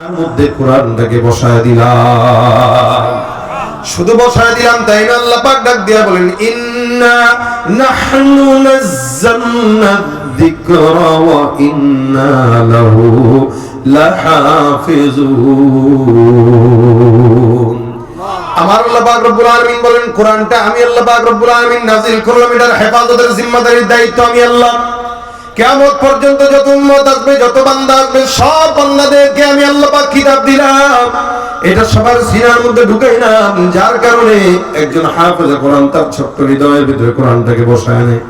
তার মধ্যে কোরআনটাকে বসায় দিলাম। শুধু বসায় দিলাম তাই না, আল্লাহ পাক ডাক দিয়া বলেন ইন্না নাহনু নাযালনা যিকরা ওয়া ইন্না লাহু লাহাফিজুন। আমার আল্লাহ পাক রব্বুল আলামিন বলেন কোরআনটা আমি আল্লাহ পাক রব্বুল আলামিন নাযিল করলাম, এটার হেফাজতের জিম্মাদারির দায়িত্ব আমি আল্লাহ। কিয়ামত পর্যন্ত যত উম্মত আসবে, যত বান্দা আসবে, সব বান্দাদেরকে আমি আল্লাহ পাক কিতাব দিলাম, এটা সবার সিনার মধ্যে ঢুকাইলাম, যার কারণে একজন হাফেজ কোরআন তার ছোট্ট হৃদয়ের ভিতরে কোরআনটাকে বসায় নেয়।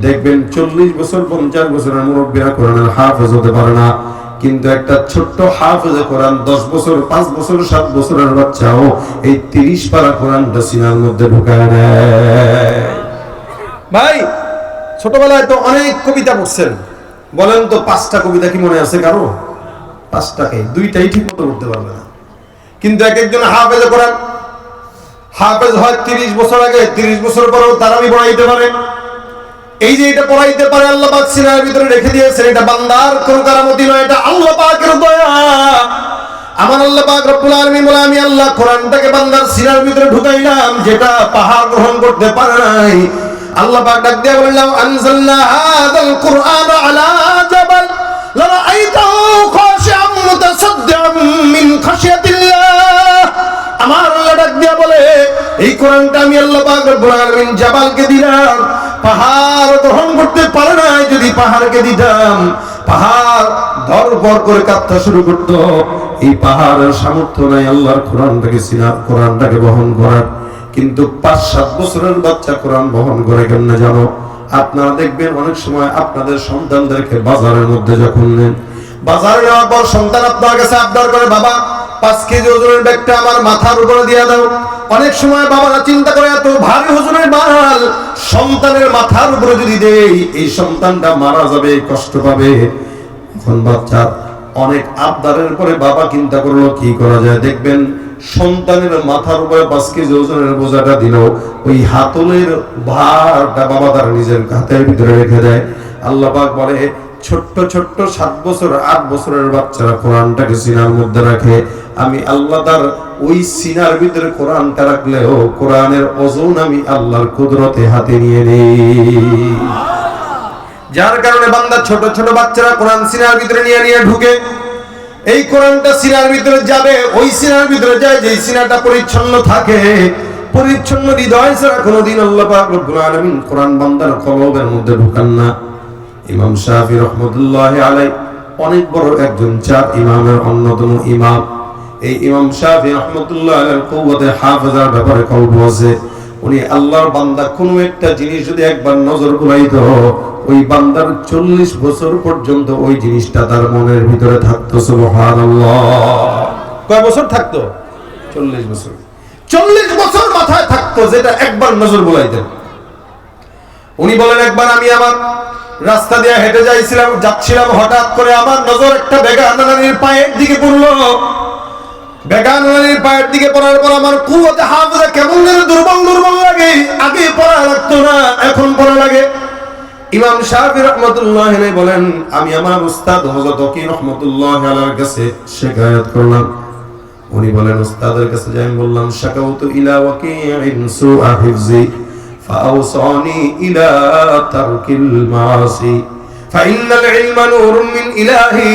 দেখবেন 40 বছর 50 বছরের মুরব্বীরা কোরআনের হাফেজ হতে পারে না, কিন্তু একটা ছোট্ট হাফেজে কোরআন 10 বছর 5 বছর 7 বছরের বাচ্চাও এই 30 পারা কোরআনটা সিনার মধ্যে ঢুকায় নেয়। ভাই ছোটবেলায় তো অনেক কবিতা পড়ছেন, বলেন তো 5টা কবিতা কি মনে আছে কারো? 5টাকে 2টাই ঠিক মতো পড়তে পারবে না, কিন্তু এক একজন হাফেজ কোরআন হাফেজ হয় 30 বছর আগে, 30 বছর পরেও তারাবি পড়াইতে পারে। এই যে এটা পড়াইতে পারে আল্লাহ পাক সিনার ভিতরে রেখে দিয়েছেন, এটা বান্দার কোনো কারামতি নয়, এটা আল্লাহ পাকের দয়া। আমার আল্লাহ পাক রব্বুল আলামিন বলে আমি আল্লাহ কোরআনটাকে বান্দার সিনার ভিতরে ঢুকাইলাম, যেটা পাহাড় গ্রহণ করতে পারে নাই। আল্লাহ পাক ডাক দিয়ে বললেন আনজালনা হাযাল কুরআন আলা জাবাল লারাআইতাহু খাশিআম মুতাসাদ্দিআম মিন খাশিয়াতিল্লাহ। আমার আল্লাহ ডাক দিয়ে বলে এই কোরআনটা আমি আল্লাহ পাক রব্বুল আলামিন জাবালকে দিলাম, পাহাড় গ্রহণ করতে পারে না। যদি পাহাড়কে দিতাম, পাহাড় ধরপর করে কাঁপতে শুরু করত। এই পাহাড়ের সামর্থ্য নাই আল্লাহর কোরআনটাকে সিনার কোরআনটাকে বহন করার। কিন্তু 5-7 বছরের বাচ্চা কোরআন বহন করে কেমনে জানো? আপনারা দেখবেন অনেক সময় আপনাদের সন্তানদেরকে বাজারের মধ্যে যখন নেন, বাজারে নেওয়ার পর সন্তান আপনার কাছে আবদার করে বাবা 5 কেজি ওজনের ব্যাগটা আমার মাথার উপরে দিয়ে দাও। অনেক সময় বাবারা চিন্তা করে এত ভারী ওজনের মাল সন্তানের মাথার উপরে যদি দেই এই সন্তানটা মারা যাবে, কষ্ট পাবে। এখন বাচ্চা অনেক আবদারের পরে বাবা চিন্তা করলো কি করা যায়। দেখবেন সন্তানের মাথার উপরে 5 কেজি ওজনের বোঝাটা দিল, ওই হাতলের ভারটা বাবা তার নিজের হাতের ভিতরে রেখে দেয়। আল্লাহ পাক বলে ছোট্ট ছোট্ট 7 বছর 8 বছরের বাচ্চারা কোরআনটাকে সিনার মধ্যে রাখে, আমি আল্লাহ তার ওই সিনার ভিতরে কোরআনটা রাখলেও কোরআনের ওজন আমি আল্লাহর কুদরতে হাতে নিয়ে নেই। যার কারণে বান্দা ছোট ছোট বাচ্চারা কোরআন সিনার ভিতরে নিয়ে নিয়ে ঢুকে। এই কোরআনটা সিনার ভিতরে যাবে, ওই সিনার ভিতরে যায় যে সিনাটা পরিচ্ছন্ন থাকে। পরিচ্ছন্ন হৃদয় ছাড়া কোনোদিন আল্লাহ পাক রব্বুল আলামিন কোরআন বান্দার কলবের মধ্যে ঢুকান না। ইমাম শাফি রাহমাতুল্লাহি আলাইহি অনেক বড় একজন 4 ইমামের অন্যতম ইমাম। এই ইমাম শাফি রাহমাতুল্লাহি আলাইহির কুওয়াতে হাফেজার ব্যাপারে কলব আছে। উনি আল্লাহর বান্দা কোনো একটা জিনিস যদি একবার নজর বুলাইতো, ওই বান্দার 40 বছর পর্যন্ত ওই জিনিসটা তার মনের ভিতরে থাকতো। সুবহানাল্লাহ। কয় বছর থাকতো? 40 বছর। 40 বছর মাথায় থাকতো, যেটা একবার নজর বুলাইতেন। উনি বলেন একবার আমি আমার রাস্তা দিয়ে হেঁটে যাচ্ছিলাম, হঠাৎ করে আমার নজর একটা বেগানানির পায়ের দিকে পড়লো। বেগানানির পায়ের দিকে পড়ার পর আমার কুওয়াতে হাফেজা কেমন যেন দুর্বল দুর্বল লাগে। আগে পড়া লাগতো না, এখন পড়া লাগে। ইমাম শাফি রাহমাতুল্লাহি আলাইহি বলেন আমি আমার উস্তাদ হযরত ওয়াকি রাহমাতুল্লাহি আলাইহির কাছে শিকায়াত করলাম। উনি বলেন উস্তাদের কাছে যাই বললাম শাকাউতু ইলা ওয়াকিইন সুআ হিফজি ফাআওসানি ইলা তারকিল মাসি ফাইন্নাল ইলমা নূরুম মিন ইলাহি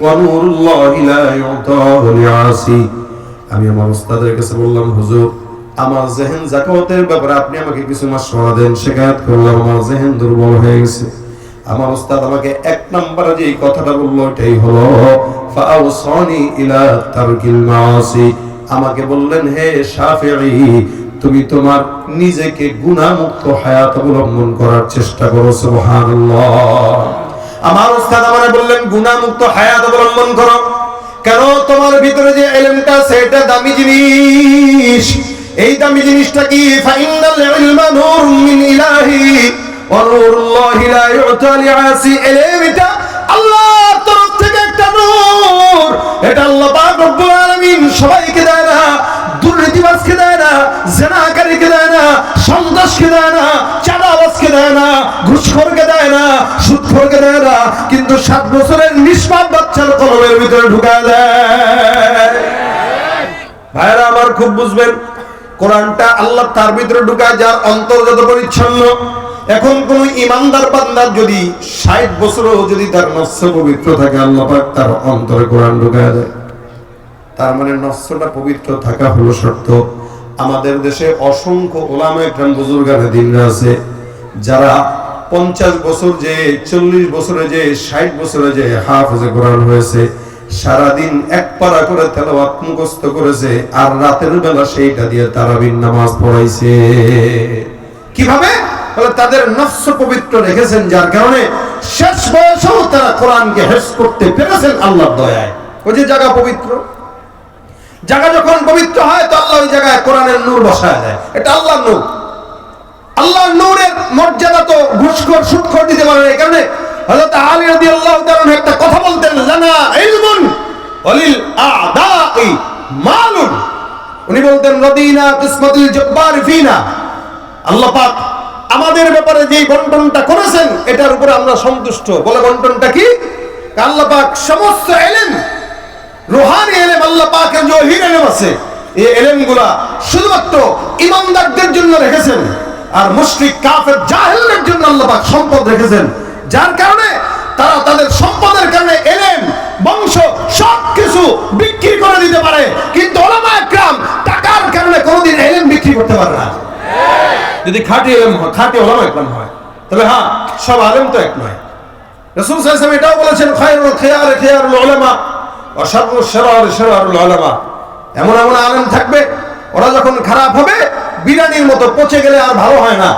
ওয়া নূরুল্লাহি লা ইউতাহু লিআসি। আমি আমার উস্তাদের কাছে বললাম হুজুর আমার জেহেন যাকাতের ব্যাপারে আপনি আমাকে কিছু মাশওয়ারা দেন। শিকায়াত করলাম আমার জেহেন দুর্বল হয়ে গেছে। আমার উস্তাদ আমাকে 1 নম্বরে যে কথাটা বলল এটাই হলো ফাআওসানি ইলা তারকিল মাসি। আমাকে বললেন হে শাফিঈ তুমি তোমার নিজেকে গুনাহমুক্ত হায়াত অবলম্বন করার চেষ্টা করো। সুবহানাল্লাহ। আমার উস্তাদ আমাকে বললেন গুনাহমুক্ত হায়াত অবলম্বন করো কেন? তোমার ভিতরে যে ইলমটা আছে এটা দামি জিনিস। এই দামি জিনিসটা কি? ফাইনাল ইলমা নূরুম মিন ইলাহি ওয়া নূরুল্লাহি লা ইউতা লিআসি। ইলমটা আল্লাহর তরফ থেকে একটা নূর, এটা আল্লাহ পাক রব্বুল আলামিন সবাইকে দেয় না। দুর্নীতিবাজকে দেয় না, জিনাকারীকে দেয় না, সন্ত্রাসকে দেয় না, চাঁদাবাজকে দেয় না, ঘুষখোরকে দেয় না, সুদখোরকে দেয় না। কিন্তু 7 বছরের নিষ্পাপ বাচ্চার কলমের ভিতরে ঢুকায় দেয়। ভাইরা আমার খুব বুঝবেন, কোরআনটা আল্লাহ তার ভিতরে ঢুকায় যার অন্তর যত পরিচ্ছন্ন। এখন কোন ইমানদার বান্দার যদি 60 বছরও যদি তার নফস পবিত্র থাকে, আল্লাহ পাক তার অন্তরে কোরআন ঢুকায় দেয়। তার মানে নফসটা পবিত্র থাকা হলো শর্ত। আমাদের দেশে অসংখ্য ওলামায়ে কেরাম বুজুর্গানে দিনরা আছে যারা 50 বছর যে 40 বছরে যে 60 বছরে যে হাফেজে কোরআন হয়েছে, সারাদিন এক পারা করে তেলাওয়াত মুখস্থ করেছে, আর রাতের বেলা সেইটা দিয়ে তারাবির নামাজ পড়াইছে। কিভাবে? বলে তাদের নফস পবিত্র রেখেছেন, যার কারণে শেষ বয়সেও তারা কোরআনকে হেফজ করতে পেরেছেন আল্লাহর দয়ায়। ওই যে জায়গা পবিত্র, জায়গা যখন পবিত্র হয় তো আল্লাহ ওই জায়গায় কোরআনের নূর বসায় দেয়। এটা আল্লাহর নূর। আল্লাহর নূরের মর্যাদা তো ঘুষখোর সুদখোর দিতে পারে না। এই কারণে হযরত আলী রাদিয়াল্লাহু তাআলা একটা কথা বলতেন, লানা ইলমুন ওয়ালিল আ'দাই মালুন। উনি বলতেন, রাদিনা কিসমাতুল জব্বার ফিনা। আল্লাহ পাক আমাদের ব্যাপারে যে বন্টনটা করেছেন এটার উপরে আমরা সন্তুষ্ট। বলে বন্টনটা কি? আল্লাহ পাক সমস্ত ইলম, রূহানি ইলম, আল্লাহ পাকের যে ওহীর ইলম আছে, এই ইলমগুলা শুধুমাত্র ঈমানদারদের জন্য রেখেছেন, আর মুশরিক কাফের জাহেলদের জন্য আল্লাহ পাক সম্পদ রেখেছেন। যার কারণে তারা তাদের সম্পদের কারণে ইলম, বংশ সবকিছু বিক্রি করে দিতে পারে, কিন্তু উলামায়ে কেরাম টাকার কারণে কোনোদিন ইলম বিক্রি করতে পারে না। যদি খাঁটি ইলম হয়, খাঁটি উলামায়ে কেরাম হয়, তবে হ্যাঁ, সব আলেম তো এক নয়। রাসূল সাল্লাল্লাহু আলাইহি ওয়াসাল্লাম এটাও বলেছেন, খায়রুল খিয়ার খিয়ারুল উলামা ওয়া শাররুশ শিরার শিরারুল উলামা। এমন এমন আলেম থাকবে, ওরা যখন খারাপ হবে বিরানির মতো পচে গেলে আর ভালো হয় না।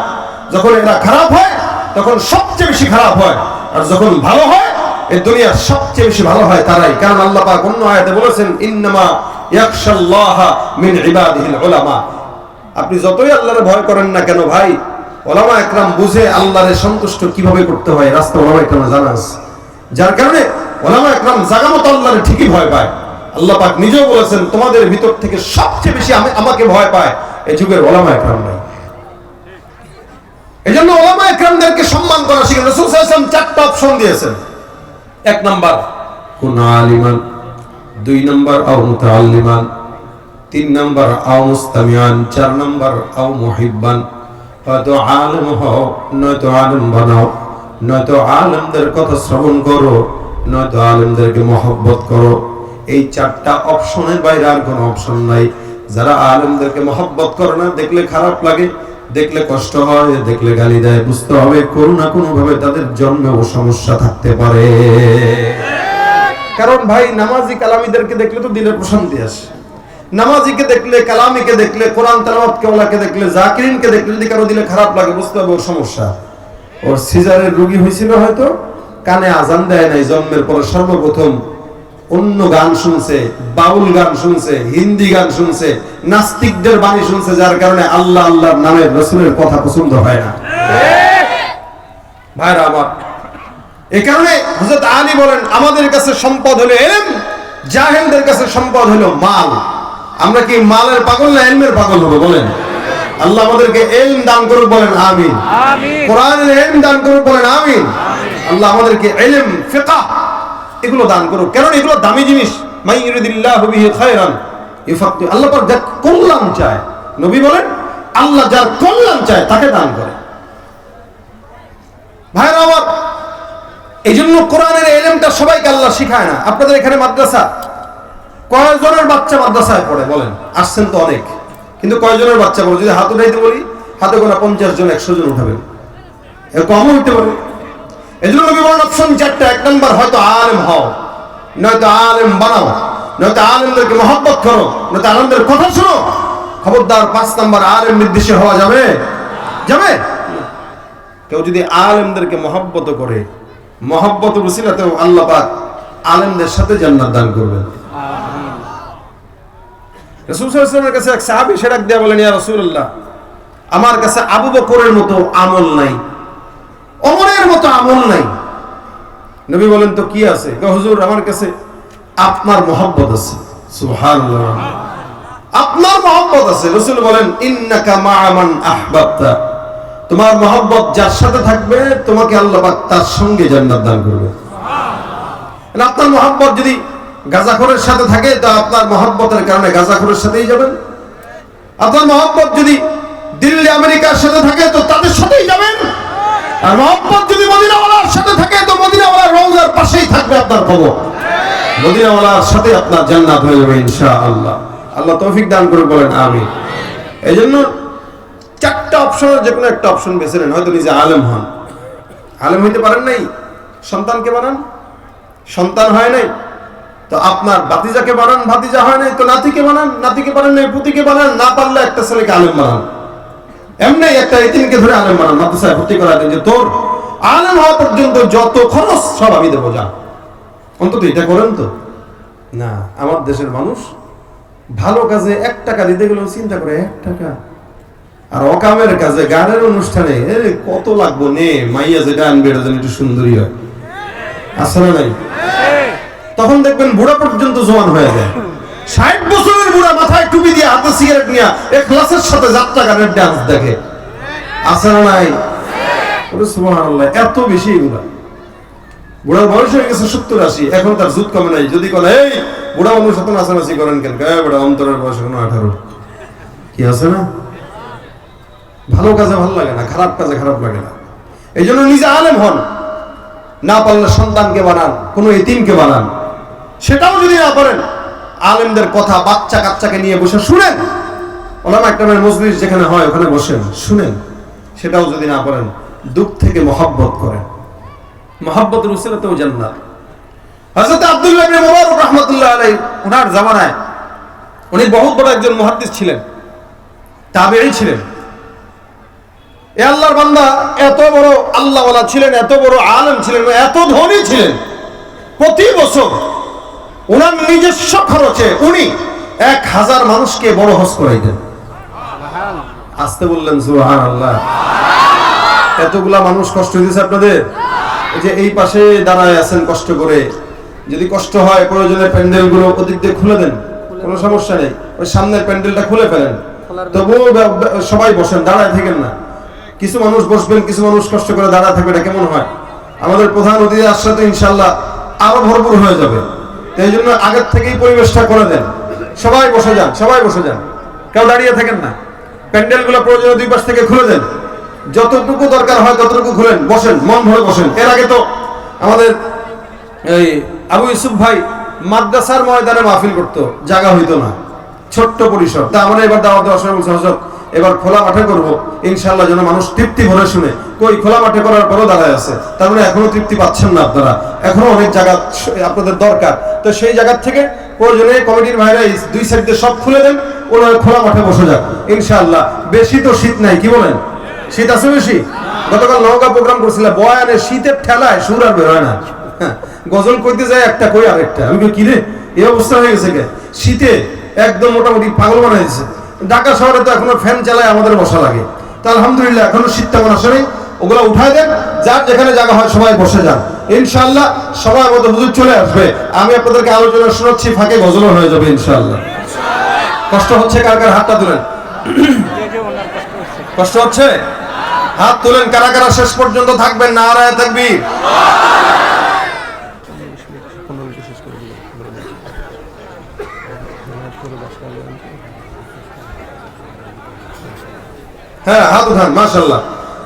যখন এরা খারাপ হয় তখন সবচেয়ে বেশি খারাপ হয়, আর যখন ভালো হয় এই দুনিয়ার সবচেয়ে বেশি ভালো হয় তারাই। কারণ আল্লাহ পাক অন্য আয়াতে বলেছেন, ইন্নামা ইয়াখশাল্লাহা মিন ইবাদিহিল উলামা। আপনি যতই আল্লাহর ভয় করেন না কেন ভাই, উলামা একরাম বুঝে আল্লাহরে সন্তুষ্ট কিভাবে করতে হয় রাস্তা উলামা একরাম জানা আছে। যার কারণে উলামা একরাম জাগামত আল্লাহরে ঠিকই ভয় পায়। আল্লাহ পাক নিজেও বলেছেন, তোমাদের ভিতর থেকে সবচেয়ে বেশি আমাকে ভয় পায় এই যুগের উলামা একরাম নাই। এজন্য উলামা একরামদেরকে সম্মান করা শিখেন। রাসূল সাল্লাল্লাহু আলাইহি ওয়াসাল্লাম 4টা অপশন দিয়েছেন। 1 নাম্বার কুন আলিমান, 2 নাম্বার আও মুতাআল্লিমান, 3 নাম্বার আও মুস্তামিআন, 4 নাম্বার আও মুহিব্বান। হয়তো আলেম হও, নয়তো আলেম বানাও, নয়তো আলেমদের কথা শ্রবণ করো, নয়তো আলেমদেরকে মহব্বত করো। এই 4টা অপশনের বাইরে আর কোনো অপশন নাই। যারা আলেমদেরকে মহব্বত করে না, দেখলে খারাপ লাগে, দেখলে কষ্ট হয়, দেখলে গালি দেয়, বুঝতে হবে কোনো না কোনো ভাবে তাদের জন্মেও সমস্যা থাকতে পারে। কারণ ভাই, নামাজি কালামিদেরকে দেখলে তো দিলের প্রশান্তি আসে। নামাজিকে দেখলে, কালামিকে দেখলে, কোরআন তেলাওয়াতকে ওলাকে দেখলে, জাকিরিনকে দেখলে যদি কারো দিলে খারাপ লাগে, বুঝতে হবে ওর সমস্যা। ওর সিজারের রোগী হয়েছিল, হয়তো কানে আজান দেয় নাই, জন্মের পর সর্বপ্রথম অন্য গান শুনছে, বাউল গান শুনছে, হিন্দি গান শুনছে, নাস্তিকদের বাণী শুনছে, যার কারণে আল্লাহ আল্লাহর নামের রাসূলের কথা পছন্দ হয় না। ভাইরা আমার, এই কারণে হযরত আলী বলেন, আমাদের কাছে সম্পদ হলো ইলম, জাহেলদের কাছে সম্পদ হলো মাল। আমরা কি মালের পাগল না ইলমের পাগল হবো? বলেন। আল্লাহ আমাদেরকে ইলম দান করুক, বলেন আমিন। কোরআনের ইলম দান করুক, বলেন আমিন। আল্লাহ আমাদেরকে ইলম, ফিকহ এগুলো দান করুক, কারণ এগুলো দামি জিনিস। মাই ইউরিদিল্লাহু বিহি খায়রান ইউফাক্কিহু। আল্লাহ পাক যার কল্যাণ চায়, নবী বলেন আল্লাহ যার কল্যাণ চায় তাকে দান করে। ভাইরা আমার, এইজন্য কোরআনের ইলমটা সবাইকে আল্লাহ শিখায় না। আপনাদের এখানে মাদ্রাসা, কয়জনের বাচ্চা মাদ্রাসায় পড়ে বলেন? আসছেন তো অনেক, কিন্তু কয়জনের বাচ্চা পড়ে? যদি হাত উঠাইতে বলি, হাতে গোনা 50 জন 100 জন উঠাবেন, এর কমও হইতে পারে। এজন্য নবী বলেন অপশন 4টা। 1 নাম্বার হয়তো আলেম হও, নয়তো আলেম বানাও, নয়তো আলেমদেরকে মহব্বত করো, নয়তো আলেমদের কথা শোনো। খবরদার 5 নাম্বার আলেম নির্দেশে হওয়া যাবে? যাবে। কেউ যদি আলেমদেরকে মহব্বত করে, মহব্বতের উসিলাতেও আল্লাহ পাক আলেমদের সাথে জান্নাত দান করবেন। আমিন। রাসূল সাল্লাল্লাহু আলাইহি ওয়াসাল্লামের কাছে এক সাহাবী সেরাক দিয়ে বলেন, ইয়া রাসূলুল্লাহ, আমার কাছে আবু বকরের মতো আমল নাই, ওমরের মতো আমল নাই। নবী বলেন, তো কি আছে? হুজুর, আমার কাছে আপনার মহব্বত আছে। সুবহানাল্লাহ, আপনার মহব্বত আছে। রাসূল বলেন, ইন্নাকা মা'a মান আহবাবতা, তোমার মহব্বত যার সাথে থাকবে তোমাকে আল্লাহ পাক তার সঙ্গে জান্নাত দান করবে। সুবহানাল্লাহ। আপনার মহব্বত যদি গাঁজাখোরের সাথে থাকে তো আপনার মহব্বতের কারণে গাঁজাখোরের সাথেই যাবেন। আপনার মহব্বত যদি দিল্লি আমেরিকার সাথে থাকে তো তাদের সাথেই যাবেন। আর মহব্বত যদি মদিনাওয়ালার সাথে থাকে তো মদিনাওয়ালার রওজার পাশেই থাকবে আপনার কবর। মদিনাওয়ালার সাথে আপনার জান্নাত হয়ে যাবে ইনশাআল্লাহ। আল্লাহ তৌফিক দান করে বলেন আমিন। এই জন্য চারটা অপশনের যে কোনো একটা অপশন বেছে নেন। হয়তো নিজে আলেম হন, আলেম হইতে পারেন নাই, সন্তানকে বানান, সন্তান হয় নাই তো আপনার ভাতিজাকে বানান, ভাতিজা হয় নাই তো নাতিকে বানান, নাতিকে পারেন নাই পুতিকে বানান, না পারলে একটা ছেলেকে আলেম বানান। এমনি একটা এতিমকে ধরে আলেম বানান, মাদ্রাসায় ভর্তি করা দেন যে তোর আলেম হওয়া পর্যন্ত যত খরচ সব আমি দেবো, যা। অন্তত এটা করেন তো না। আমার দেশের মানুষ ভালো কাজে 1 টাকা দিতে গেলেও চিন্তা করে 1 টাকা, আর অকামের কাজে গানের অনুষ্ঠানে কত লাগবো নে, মাইয়া যেটা আনবে এটা যেন একটু সুন্দরী হয়, আছে না নাই? তখন দেখবেন বুড়া পর্যন্ত জোয়ান হয়ে যায়। 60 বছরের বুড়া মাথায় টুপি দিয়ে হাতে সিগারেট নিয়ে ইখলাসের সাথে যাত্রা গানের ডান্স দেখে, আছে না নাই? সুবহানাল্লাহ, এত বেশি বুড়া। বুড়ার বয়স হয়ে গেছে 70-80, এখন তার জুত কমে নাই। যদি কোন এই বুড়া মানুষ সাথে নাচানাচি করেন কেন, বুড়া অন্তরের বয়স এখন 18, কি আছে না? ভালো কাজে ভালো লাগে না, খারাপ কাজে খারাপ লাগে না। এই জন্য নিজে আলেম হন, না পারলে সন্তানকে বানান, কোনো এতিমকে বানান। সেটাও যদি না পারেন আলেমদের কথা বাচ্চা কাচ্চাকে নিয়ে বসে শুনেন, ওলামা একরামের মজলিস যেখানে হয় ওখানে বসেন শুনেন। সেটাও যদি না পারেন দুঃখ থেকে মহব্বত করেন, মহব্বতের উসিলাতেও জান্নাত। হযরত আব্দুল্লাহ ইবনে মুবারক রাহমাতুল্লাহ আলাইহি ওনার জামানায় উনি বহুত বড় একজন মুহাদ্দিস ছিলেন, তাবেঈ ছিলেন। এ আল্লাহর বান্দা এত বড় আল্লাহওয়ালা ছিলেন, এত বড় আলেম ছিলেন, এত ধনী ছিলেন। প্রতি বছর ওনার নিজস্ব খরচে উনি 1000 মানুষকে বড় হজ করাইতেন। আসতে বললেন সুবহানাল্লাহ। এতগুলা মানুষ কষ্ট দিয়েছে আপনাদের। এই যে এই পাশে দাঁড়ায় আছেন কষ্ট করে, যদি কষ্ট হয় প্রয়োজনে প্যান্ডেল গুলো ওদিক দিয়ে খুলে দেন, কোনো সমস্যা নেই। ওই সামনের প্যান্ডেলটা খুলে ফেলেন, তবুও সবাই বসেন, দাঁড়ায় থাকেন না। কিছু মানুষ বসবেন, কিছু মানুষ কষ্ট করে দাঁড়ায় থাকবে, এটা কেমন হয়? আমাদের প্রধান অতিথি আসলে তো ইনশাআল্লাহ আরো ভরপুর হয়ে যাবে। এই জন্য আগের থেকেই পরিবেশটা করে দেন। সবাই বসে যান, সবাই বসে যান, কেউ দাঁড়িয়ে থাকেন না। প্যান্ডেল গুলো প্রয়োজনে 2 পাশ থেকে খুলে দেন, যতটুকু দরকার হয় ততটুকু খুলেন, বসেন, মন ভরে বসেন। এর আগে তো আমাদের এই আবু ইউসুফ ভাই মাদ্রাসার ময়দানে মাহফিল করতো, জায়গা হইতো না, ছোট্ট পরিসর। তা আমরা এবার দাওয়াত দেওয়ার সময় বলছি হযরত এবার খোলা মাঠে করবো ইনশাআল্লাহ, যেন মানুষ তৃপ্তি ভরে শুনে। কই খোলা মাঠে করার পরও দাঁড়ায় আছে, তার মানে এখনো তৃপ্তি পাচ্ছেন না আপনারা, এখনো অনেক জায়গা আপনাদের দরকার। তো সেই জায়গা থেকে প্রয়োজনে কমিটির ভাইরা 2 সাইড দিয়ে সব খুলে দেন, ওরা খোলা মাঠে বসে যাক ইনশাআল্লাহ। বেশি তো শীত নাই, কি বলেন? শীত আছে বেশি? গতকাল নওগাঁ প্রোগ্রাম করছিলাম, বয়ানে শীতের ঠেলায় সুর আর বের হয় না। গজল কইতে যায় একটা, কই আরেকটা। আমি কি রে এই অবস্থা হয়ে গেছে কে? শীতে একদম মোটামুটি পাগল বানাই দিয়েছে। ঢাকা শহরে তো এখনো ফ্যান চালায় আমাদের বসা লাগে। তো আলহামদুলিল্লাহ এখনো শীত তেমন আসে নাই। ওগুলো উঠায় দেন, যার যেখানে জায়গা হয় সবাই বসে যান ইনশাআল্লাহ। সময় মতো হুজুর চলে আসবে, আমি আপনাদেরকে আলোচনা শোনাচ্ছি, ফাঁকে গজলও হয়ে যাবে ইনশাআল্লাহ। কষ্ট হচ্ছে কার কার? হাতটা তুলেন। কষ্ট হচ্ছে? হাত তুলেন। কারা কারা শেষ পর্যন্ত থাকবেন? নারায়ে তাকবীর। হ্যাঁ, হাত উঠান, মাশাআল্লাহ।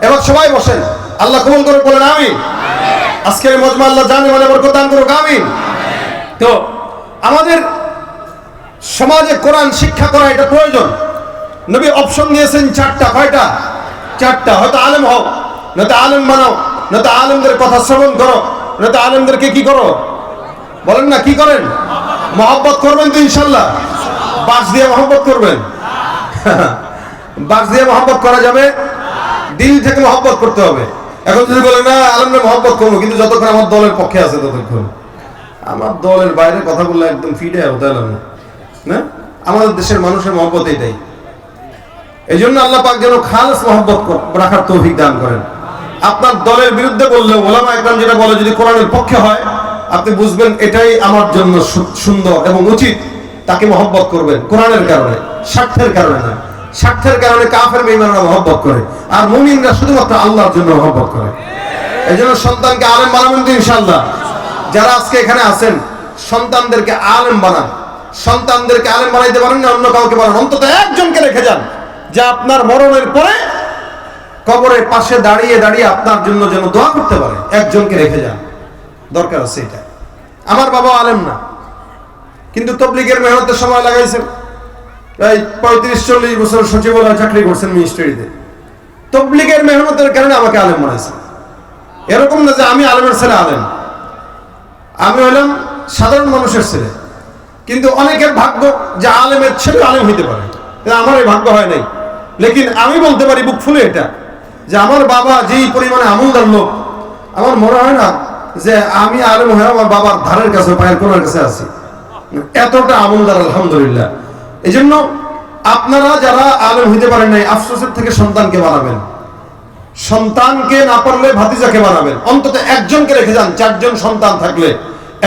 এবার সবাই বসেন, আল্লাহ কবুল করুক, বলেন আমিন। আজকের মজমা আল্লাহ জানে মানে বরকত দান করুক, আমিন। তো আমাদের সমাজে কোরআন শিক্ষা করা এটা প্রয়োজন। নবী অপশন দিয়েছেন 4টা। কয়টা? 4টা। হয়তো আলেম হও, নয়তো আলেম বানাও, নয়তো আলেমদের কথা শ্রবণ করো, নয়তো আলেমদেরকে কি করো? বলেন না, কি করেন? মহব্বত করবেন তো ইনশাআল্লাহ। বাস দিয়ে মহব্বত করবেন। বাস দিয়ে মহব্বত করা যাবে? দিল থেকে মহব্বত করতে হবে। এখন যদি বলেন না আলেমরা মহব্বত করবো, কিন্তু যতক্ষণ আমার দলের পক্ষে আছে ততক্ষণ। আমার দলের বাইরে কথা বললে একদম ফিটে হতে না। আমাদের দেশের মানুষের মহব্বত এটাই। এই জন্য আল্লাহ পাক যেন খালেস মহব্বত রাখার তৌফিক দান করেন। আপনার দলের বিরুদ্ধে বললে ওলামা একরাম যেটা বলে, যদি কোরআনের পক্ষে হয় আপনি বুঝবেন এটাই আমার জন্য সুন্দর এবং উচিত, তাকে মহব্বত করবেন কোরআনের কারণে, স্বার্থের কারণে না। স্বার্থের কারণে কাফের বেঈমানরা মহব্বত করে, আর মুমিনরা শুধুমাত্র আল্লাহর জন্য মহব্বত করে। এই জন্য সন্তানকে আলেম বানাবেন তো ইনশাআল্লাহ। যারা আজকে এখানে আছেন সন্তানদেরকে আলেম বানান। সন্তানদেরকে আলেম বানাইতে পারেন না, অন্য কাউকে বানান, অন্তত একজনকে রেখে যান, যা আপনার মরণের পরে কবরের পাশে দাঁড়িয়ে দাঁড়িয়ে আপনার জন্য যেন দোয়া করতে পারে। একজনকে রেখে যান, দরকার আছে এটা। আমার বাবা আলেম না, কিন্তু তবলিগের মেহনতের সময় লাগাইছেন, এই 35-40 বছর সচিবালয় চাকরি করছেন মিনিস্ট্রিতে। তবলিগের মেহনতের কারণে আমাকে আলেম বানাইছেন। এরকম না যে আমি আলেমের ছেলে আলেম, আমি হলাম সাধারণ মানুষের ছেলে। কিন্তু অনেকের ভাগ্য যে আলেমের ছেলে আলেম হইতে পারে, আমার এই ভাগ্য হয় নাই। লেকিন আমি বলতে পারি বুক ফুলে এটা, যে আমার বাবা যেই পরিমাণে আমলদার লোক, আমার মনে হয় না যে আমি আলেম হয়ে আমার বাবার ধারের কাছে পায়ের কোনার কাছে আছি, এতটা আমলদার আলহামদুলিল্লাহ। এই জন্য আপনারা যারা আলেম হইতে পারেন নাই, আফসোসের থেকে সন্তানকে বানাবেন। সন্তানকে না পারলে ভাতিজাকে বানাবেন, অন্তত একজনকে রেখে যান। 4 জন সন্তান থাকলে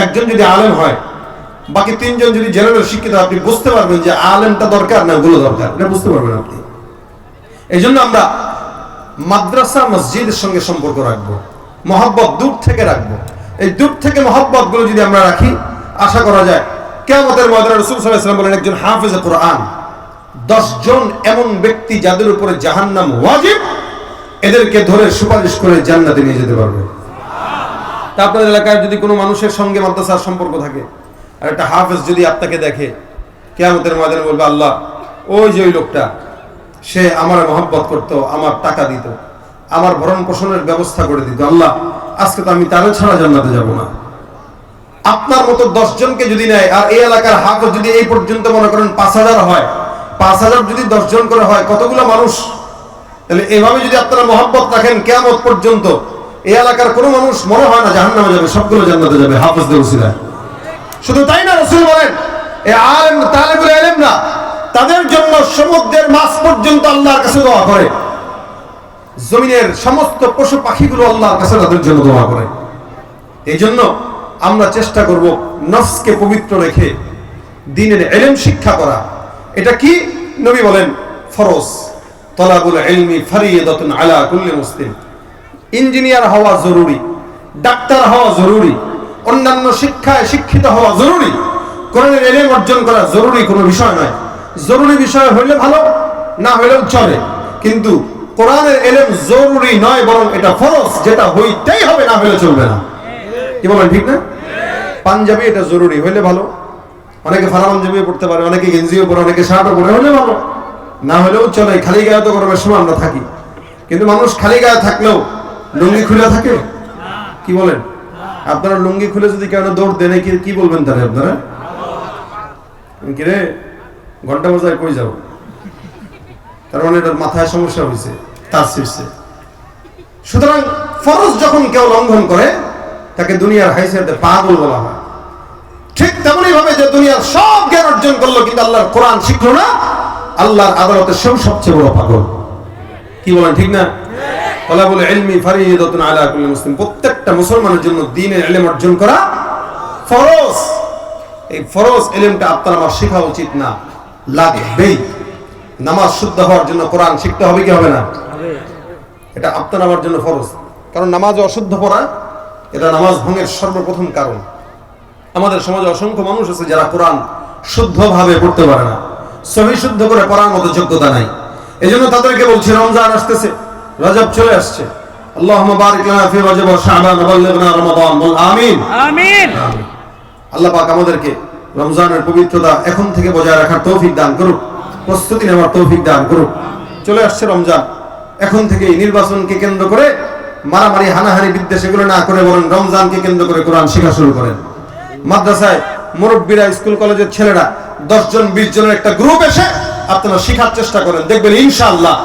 একজন যদি আলেম হয়, বাকি 3 জন যদি জেনারেল শিক্ষিত, আপনি বুঝতে পারবেন যে আলেমটা দরকার না ওগুলো দরকার, এটা বুঝতে পারবেন আপনি। এই জন্য আমরা মাদ্রাসা মসজিদের সঙ্গে সম্পর্ক রাখবো, মহব্বত দূর থেকে রাখবো। এই দূর থেকে মহব্বত গুলো যদি আমরা রাখি, আশা করা যায় কিয়ামতের ময়দানে রাসূল সাল্লাল্লাহু আলাইহি ওয়াসাল্লাম বলেন, একজন হাফেজে কোরআন, 10 জন এমন ব্যক্তি যাদের উপরে জাহান্নাম ওয়াজিব, এদেরকে ধরে সুপারিশ করে জান্নাতে নিয়ে যেতে পারবে। তা আপনাদের এলাকায় যদি কোনো মানুষের সঙ্গে মাদ্রাসার সম্পর্ক থাকে, আর একটা হাফেজ যদি আপনাকে দেখে, কিয়ামতের ময়দানে বলবে, আল্লাহ ওই যে ওই লোকটা, সে আমার মহব্বত করতো, আমার টাকা দিত, আমার ভরণ পোষণের ব্যবস্থা করে দিত, আল্লাহ আজকে তো আমি তারও ছাড়া জান্নাতে যাব না। আপনার মতো 10 জনকে যদি নেয়, আর এই এলাকার হাফেজ যদি এই পর্যন্ত মনে করেন 5000 হয়, 5000 যদি 10 জন করে হয়, কতগুলো মানুষ? তাহলে এভাবে যদি আপনারা মহব্বত রাখেন কিয়ামত পর্যন্ত, এই এলাকার কোনো মানুষ মনে হয় না জাহান্নামে যাবে, সবগুলো জান্নাতে যাবে হাফেজদের উসিলায়। শুধু তাই না, রাসূল বলেন এই আলেম তালেবুল ইলমরা তাদের জন্য সমুদ্রের মাছ পর্যন্ত আল্লাহর কাছে দোয়া করে, জমিনের সমস্ত পশু পাখিগুলো আল্লাহর কাছে তাদের জন্য দোয়া করে। এই জন্য আমরা চেষ্টা করব নফসকে পবিত্র রেখে দ্বীনের ইলম শিক্ষা করা। এটা কি নবী বলেন ফরজ, তলাবুল ইলমি ফরিয়াদাতুন আলা কুল্লি মুসলিম। ইঞ্জিনিয়ার হওয়া জরুরি, ডাক্তার হওয়া জরুরি, অন্যান্য শিক্ষায় শিক্ষিত হওয়া জরুরি, কোরআনের ইলম অর্জন করা জরুরি কোনো বিষয় নয়। জরুরি বিষয় হইলে ভালো, না হইলেও চলে, কিন্তু কোরআনের ইলম জরুরি নয়, বরং এটা ফরজ, যেটা হইতেই হবে, না হইলে চলবে না। কি বলেন, ঠিক না? পাঞ্জাবি এটা জরুরি হইলে ভালো, অনেকে ফারা পাঞ্জাবিও পড়তে পারে, অনেকে গেঞ্জিও পরে, অনেকে শার্টও পরে, হলে ভালো, না হলেও চলে। খালি গায়ে তো গরমের সময় আমরা থাকি, কিন্তু মানুষ খালি গায়ে থাকলেও লুঙ্গি খুলে থাকে। কি বলেন? আপনারা লুঙ্গি খুলে যদি কেউ দৌড় দেন, কি বলবেন তাহলে আপনারা? কিরে ঘন্টা বাজায় কই যাও? তার মানে এটার মাথায় সমস্যা হয়েছে, তার শীর্ষে। সুতরাং ফরজ যখন কেউ লঙ্ঘন করে, তাকে দুনিয়ার হাইসিয়াতে পাগল বলা হয়। ঠিক তেমনি ভাবে যে দুনিয়ার সব জ্ঞান অর্জন করলো, কিন্তু আল্লাহর কোরআন শিখলো না, আল্লাহর আদালতে সেও সবচেয়ে বড় পাগল। কি বলেন, ঠিক না? তালাবুল ইলমি ফরিয়াদাতুন আলা কুল্লি মুসলিম। প্রত্যেকটা মুসলমানের জন্য দ্বীনের ইলম অর্জন করা ফরজ। এই ফরজ ইলমটা আপনার আমার শেখা উচিত না, লাগবেই। নামাজ শুদ্ধ হওয়ার জন্য কোরআন শিখতে হবে কি হবে না? এটা আপনার আমার জন্য ফরজ। কারণ নামাজে অশুদ্ধ পড়া, এটা নামাজ ভঙ্গের সর্বপ্রথম কারণ। আমাদের সমাজে অসংখ্য মানুষ আছে যারা কোরআন শুদ্ধভাবে পড়তে পারে না, সহি শুদ্ধ করে পড়ার মতো যোগ্যতা নাই। এজন্য তাদেরকে বলছি, রমজান আসতেছে, রজব চলে আসছে, আল্লাহুম্মা বারিক লানা ফি রজব ওয়া শাবান ওয়া বাল্লিগনা রমাদান, বল আমিন। আমিন। আল্লাহ পাক আমাদেরকে রমজানের পবিত্রতা এখন থেকে বজায় রাখার তৌফিক দান করুক, প্রস্তুতি নেওয়ার তৌফিক দান করুক। চলে আসছে রমজান, এখন থেকে নির্বাচনকে কেন্দ্র করে মারামারি হানাহানি বিদ্বেষ এগুলো না করে, বরং রমজানকে কেন্দ্র করে কোরআন শেখা শুরু করেন। মাদ্রাসায় মুরব্বীরা, স্কুল কলেজের ছেলেরা 10 জন 20 জনের একটা গ্রুপ এসে আপনারা শেখার চেষ্টা করেন, দেখবেন ইনশাআল্লাহ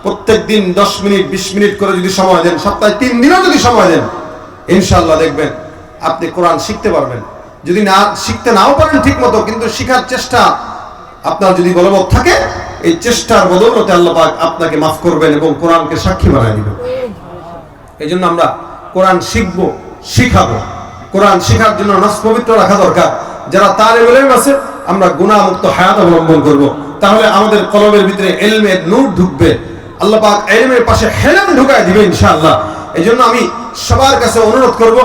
প্রত্যেক দিন 10 মিনিট 20 মিনিট করে যদি সময় দেন, সপ্তাহে 3 দিনও যদি সময় দেন, ইনশাআল্লাহ দেখবেন আপনি কোরআন শিখতে পারবেন। যদি না শিখতে নাও পারেন ঠিক মতো, কিন্তু শিখার চেষ্টা আপনার যদি বলবৎ থাকে, এই চেষ্টার বদৌলতে আল্লাহ পাক আপনাকে মাফ করবেন এবং কোরআনকে সাক্ষী বানিয়ে দিবেন। এই জন্য আমরা কোরআন শিখবো, শিখাবো। কোরআন শেখার জন্য নফস পবিত্র রাখা দরকার। যারা তালেবুল ইলম আছে, আমরা গুনাহমুক্ত হায়াত অবলম্বন করব, তাহলে আমাদের কলবের ভিতরে ইলমের নূর ঢুকবে। আল্লাহ পাক ইলমের পাশে হেলেম ঢুকায় দিবে ইনশাআল্লাহ। এই জন্য আমি সবার কাছে অনুরোধ করব,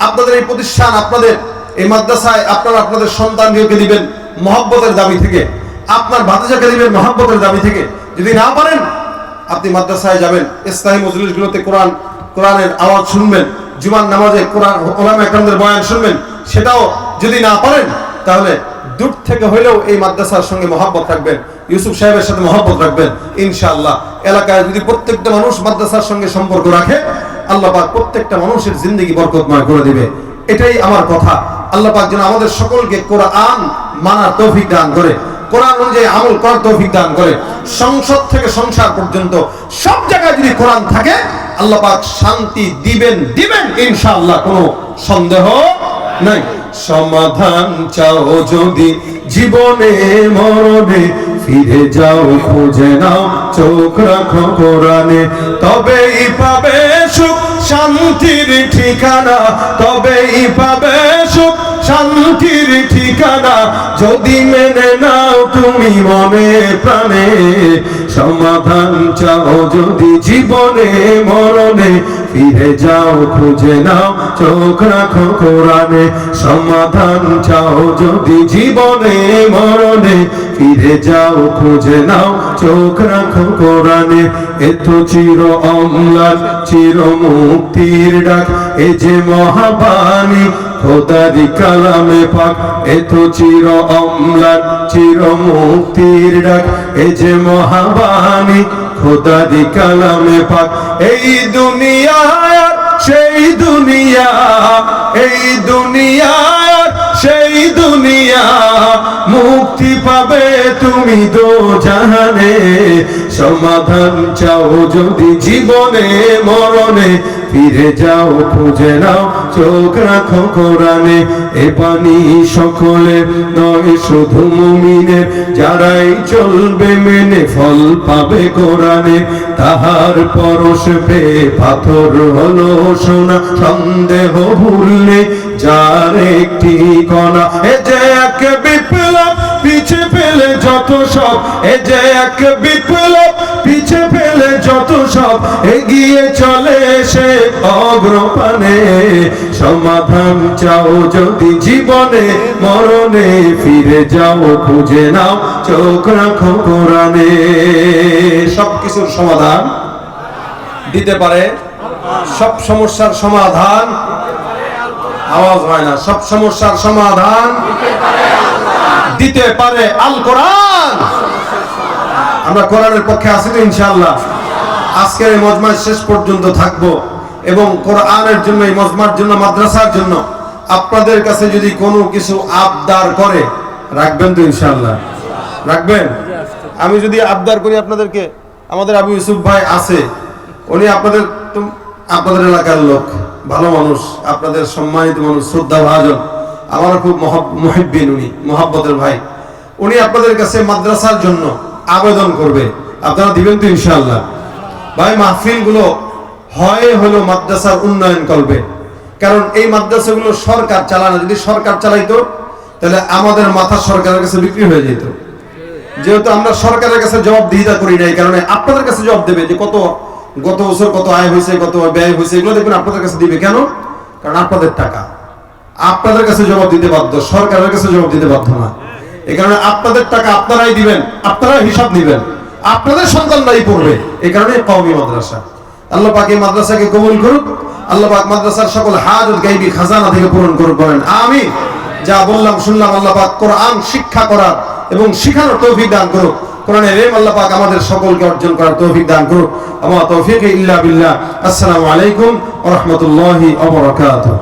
আপনাদের এই প্রতিষ্ঠান, আপনাদের এই মাদ্রাসায় আপনারা আপনাদের সন্তানকে দিবেন মহব্বতের দাবি থেকে, আপনার ভাতিজাকে দিবেন মহব্বতের দাবি থেকে। যদি না পারেন আপনি মাদ্রাসায় যাবেন, ইসলামী মজলিসগুলোতে কোরআনের আওয়াজ শুনবেন, জুমার নামাজে কোরআন ওলামা একরামদের বয়ান শুনবেন। সেটাও যদি না পারেন তাহলে দূর থেকে হইলেও এই মাদ্রাসার সঙ্গে মহব্বত রাখবেন, ইউসুফ সাহেবের সাথে মহব্বত রাখবেন। ইনশাআল্লাহ এলাকায় যদি প্রত্যেকটা মানুষ মাদ্রাসার সঙ্গে সম্পর্ক রাখে, আল্লাহ পাক প্রত্যেকটা মানুষের জিন্দগি বরকতময় করে দিবে। এটাই আমার কথা। আল্লাহ পাক যেন আমাদের সকলকে কোরআন মানার তৌফিক দান করে, কোরআন অনুযায়ী আমল করার তৌফিক দান করে। সংসদ থেকে সংসার পর্যন্ত সব জায়গায় যদি কোরআন থাকে আল্লাহ পাক শান্তি দিবেন ইনশাআল্লাহ, কোনো সন্দেহ নাই। সমাধান চাও যদি জীবনে মরণে, ফিরে যাও খুঁজে নাও চোখ রাখো কোরআনে, তবেই পাবে সুখ শান্তির ঠিকানা, তবেই পাবে সুখ শান্তির ঠিকানা, যদি মেনে নাও তুমি মনে প্রাণে। সমাধান চাও যদি জীবনে মরণে, ফিরে যাও খুঁজে নাও চোখ রাখো কোরআনে। সমাধান চাও যদি জীবনে মরণে, ফিরে যাও খুঁজে নাও চোখ রাখো কোরআনে। এত চির অম্লান চির মুক্তির ডাক, এ যে মহাবাণী খোদারি কালামে পাক। এত চির অম্লান চির মুক্তির ডাক, এ যে মহাবাণী খোদারি কালামে পাক। এই দুনিয়া সেই দুনিয়া, এই দুনিয়া সেই দুনিয়া, মুক্তি পাবে তুমি দো জাহানে। সমাধান চাও যদি জীবনে মরণে, ফিরে যাও খুঁজে নাও চোখ রাখো কোরআনে। এ বাণী সকলে নয় শুধু মুমিনের, যারাই চলবে মেনে ফল পাবে কোরআনে। তাহার পরশ পেয়ে পাথর হলো সোনা, সন্দেহ ভুললে যার একটি কণা। এ যে এক বিপ্লব পিছে ফেলে যত সব, এ যে এক বিপ্লব পিছে ফেলে যত সব, এগিয়ে চলে সে অগ্রপানে। সমাধান চাও যদি জীবনে মরণে, ফিরে যাও খুঁজে নাও চোখ রাখো কোরআনে। সবকিছুর সমাধান দিতে পারে, সব সমস্যার সমাধান, আওয়াজ হয় না, সব সমস্যার সমাধান দিতে পারে আল কোরআন। আমরা কোরআনের পক্ষে আছি তো ইনশাআল্লাহ। আজকের এই মজমা শেষ পর্যন্ত থাকবো এবং কোরআনের জন্য, এই মজমার জন্য, মাদ্রাসার জন্য আপনাদের কাছে যদি কোনো কিছু আবদার করে, রাখবেন তো ইনশাআল্লাহ? রাখবেন? আমি যদি আবদার করি আপনাদেরকে, আমাদের আবু ইউসুফ ভাই আছে, উনি আপনাদের এলাকার লোক, ভালো মানুষ, আপনাদের সম্মানিত মানুষ, শ্রদ্ধা ভাজন, আমারও খুব মুহিব্বিন, উনি মহাব্বতের ভাই। উনি আপনাদের কাছে মাদ্রাসার জন্য আবেদন করবে, আপনারা দিবেন তো ইনশাআল্লাহ? ভাই মাহফিল গুলো হলো মাদ্রাসার উন্নয়ন করবে, কারণ এই মাদ্রাসাগুলো সরকার চালায় না। যদি সরকার চালাইতো তাহলে আমাদের মাথা সরকারের কাছে বিক্রি হয়ে যেত। যেহেতু আমরা সরকারের কাছে জবাবদিহিতা করি না, এই কারণে আপনাদের কাছে জবাব দেবে যে গত বছর কত আয় হয়েছে, কত ব্যয় হয়েছে, এগুলো দেখবেন আপনাদের কাছে দিবে। কেন? কারণ আপনাদের টাকা, আপনাদের কাছে জবাব দিতে বাধ্য, সরকারের কাছে জবাব দিতে বাধ্য না। এই কারণে আপনাদের টাকা আপনারাই দিবেন, আপনারাই হিসাব দিবেন, আপনাদের সন্তানরাই পড়বে। এই কারণে কওমি মাদ্রাসা। আল্লাহ পাক এই মাদ্রাসাকে কবুল করুক। আল্লাহ পাক মাদ্রাসার সকল হাজত গায়বী খাজানা থেকে পূরণ করুক, বলেন আমিন। যা বললাম শুনলাম, আল্লাহ পাক কোরআন শিক্ষা করার এবং শিখানোর তৌফিক দান করুক। কোরআনের ইলম আল্লাহ পাক আমাদের সকলকে অর্জন করার তৌফিক দান করুক। আমা তৌফিক ইল্লা বিল্লাহ। আসসালামু আলাইকুম ওয়া রাহমাতুল্লাহি ওয়া বারাকাতুহু।